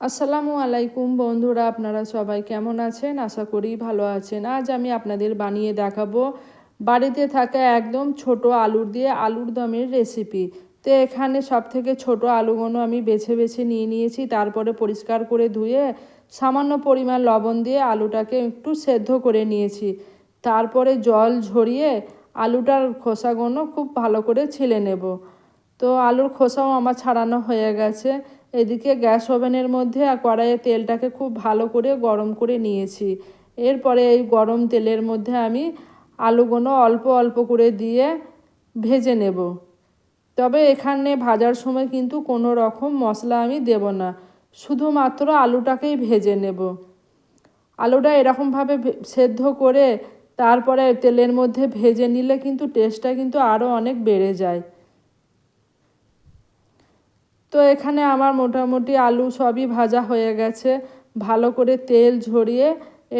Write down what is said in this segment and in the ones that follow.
আসসালামু আলাইকুম বন্ধুরা, আপনারা সবাই কেমন আছেন? আশা করি ভালো আছেন। আজ আমি আপনাদের বানিয়ে দেখাবো বাড়িতে থাকা একদম ছোট আলুর দিয়ে আলুর দমের রেসিপি। তো এখানে সব থেকে ছোট আলুগুলো আমি বেছে বেছে নিয়ে নিয়েছি। তারপরে পরিষ্কার করে ধুয়ে সামান্য পরিমাণ লবণ দিয়ে আলুটাকে একটু সেদ্ধ করে নিয়েছি। তারপরে জল ঝরিয়ে আলুটার খোসাগুলো খুব ভালো করে ছিলে নেব। তো আলুর খোসাও আমার ছাড়ানো হয়ে গেছে। এদিকে গ্যাস ওভেনের মধ্যে আর কড়াইয়ে তেলটাকে খুব ভালো করে গরম করে নিয়েছি। এরপরে এই গরম তেলের মধ্যে আমি আলুগুলো অল্প অল্প করে দিয়ে ভেজে নেব। তবে এখানে ভাজার সময় কিন্তু কোনো রকম মশলা আমি দেব না, শুধুমাত্র আলুটাকেই ভেজে নেব। আলুটা এরকমভাবে সেদ্ধ করে তারপরে তেলের মধ্যে ভেজে নিলে কিন্তু টেস্টটা কিন্তু আরও অনেক বেড়ে যায়। তো এখানে আমার মোটামুটি আলু সবই ভাজা হয়ে গেছে। ভালো করে তেল ঝরিয়ে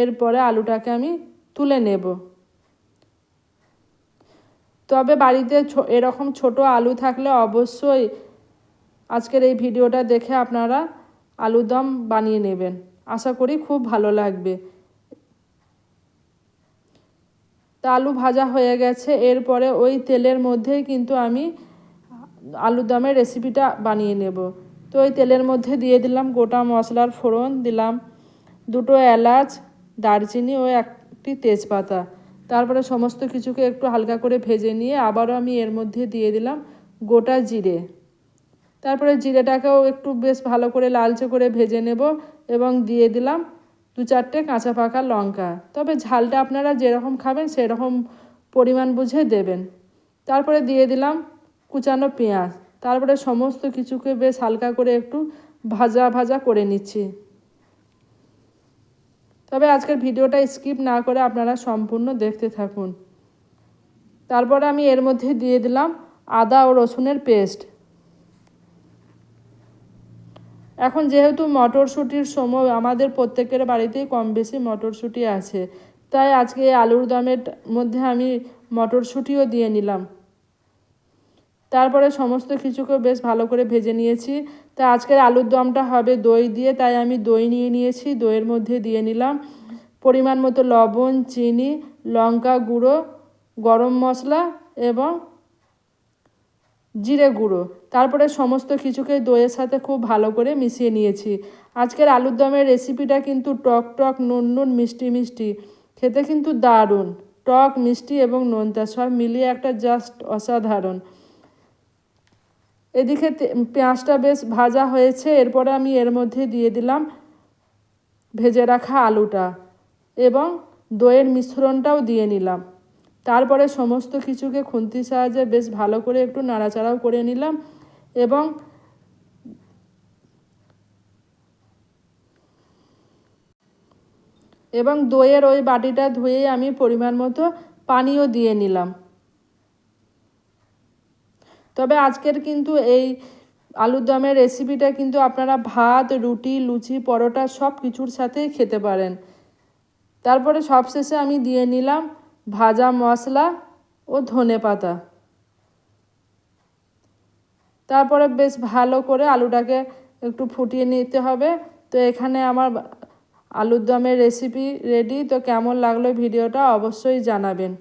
এরপরে আলুটাকে আমি তুলে নেব। তবে বাড়িতে এরকম ছোট আলু থাকলে অবশ্যই আজকের এই ভিডিওটা দেখে আপনারা আলুর দম বানিয়ে নেবেন। আশা করি খুব ভালো লাগবে। তা আলু ভাজা হয়ে গেছে। এরপরে ওই তেলের মধ্যেই কিন্তু আমি আলুর দমের রেসিপিটা বানিয়ে নেব। তো ওই তেলের মধ্যে দিয়ে দিলাম গোটা মশলার ফোড়ন, দিলাম দুটো এলাচ, দারচিনি ও একটি তেজপাতা। তারপরে সমস্ত কিছুকে একটু হালকা করে ভেজে নিয়ে আবারও আমি এর মধ্যে দিয়ে দিলাম গোটা জিরে। তারপরে জিরেটাকেও একটু বেশ ভালো করে লালচে করে ভেজে নেব এবং দিয়ে দিলাম 2-4টে কাঁচা পাকা লঙ্কা। তবে ঝালটা আপনারা যেরকম খাবেন সেরকম পরিমাণ বুঝে দেবেন। তারপরে দিয়ে দিলাম কুচানো পেঁয়াজ। তারপরে সমস্ত কিছুকে বেশ হালকা করে একটু ভাজা ভাজা করে নিচ্ছি। তবে আজকের ভিডিওটা স্কিপ না করে আপনারা সম্পূর্ণ দেখতে থাকুন। তারপরে আমি এর মধ্যে দিয়ে দিলাম আদা ও রসুনের পেস্ট। এখন যেহেতু মটরশুঁটির সময়, আমাদের প্রত্যেকের বাড়িতেই কম বেশি মটরশুঁটি আছে, তাই আজকে এই আলুর দমের মধ্যে আমি মটরশুঁটিও দিয়ে নিলাম। তারপরে সমস্ত কিছুকে বেশ ভালো করে ভেজে নিয়েছি। তা আজকের আলুর দমটা হবে দই দিয়ে, তাই আমি দই নিয়ে নিয়েছি। দইয়ের মধ্যে দিয়ে নিলাম পরিমাণ মতো লবণ, চিনি, লঙ্কা গুঁড়ো, গরম মশলা এবং জিরে গুঁড়ো। তারপরে সমস্ত কিছুকে দইয়ের সাথে খুব ভালো করে মিশিয়ে নিয়েছি। আজকের আলুর দমের রেসিপিটা কিন্তু টক টক, নুন নুন, মিষ্টি মিষ্টি, খেতে কিন্তু দারুণ। টক, মিষ্টি এবং নোনতা সব মিলিয়ে একটা জাস্ট অসাধারণ। এদিকে পেঁয়াজটা বেশ ভাজা হয়েছে। এরপরে আমি এর মধ্যে দিয়ে দিলাম ভেজে রাখা আলুটা এবং দইয়ের মিশ্রণটাও দিয়ে নিলাম। তারপরে সমস্ত কিছুকে খুন্তির সাহায্যে বেশ ভালো করে একটু নাড়াচাড়াও করে নিলাম এবং দইয়ের ওই বাটিটা ধুয়ে আমি পরিমাণ মতো পানিও দিয়ে নিলাম। তবে আজকের কিন্তু এই আলুর দমের রেসিপিটা কিন্তু আপনারা ভাত, রুটি, লুচি, পরোটা সব কিছুর সাথেই খেতে পারেন। তারপরে সবশেষে আমি দিয়ে নিলাম ভাজা মশলা ও ধনেপাতা। তারপরে বেশ ভালো করে আলুটাকে একটু ফুটিয়ে নিতে হবে। তো এখানে আমার আলুর দমের রেসিপি রেডি। তো কেমন লাগলো ভিডিওটা অবশ্যই জানাবেন।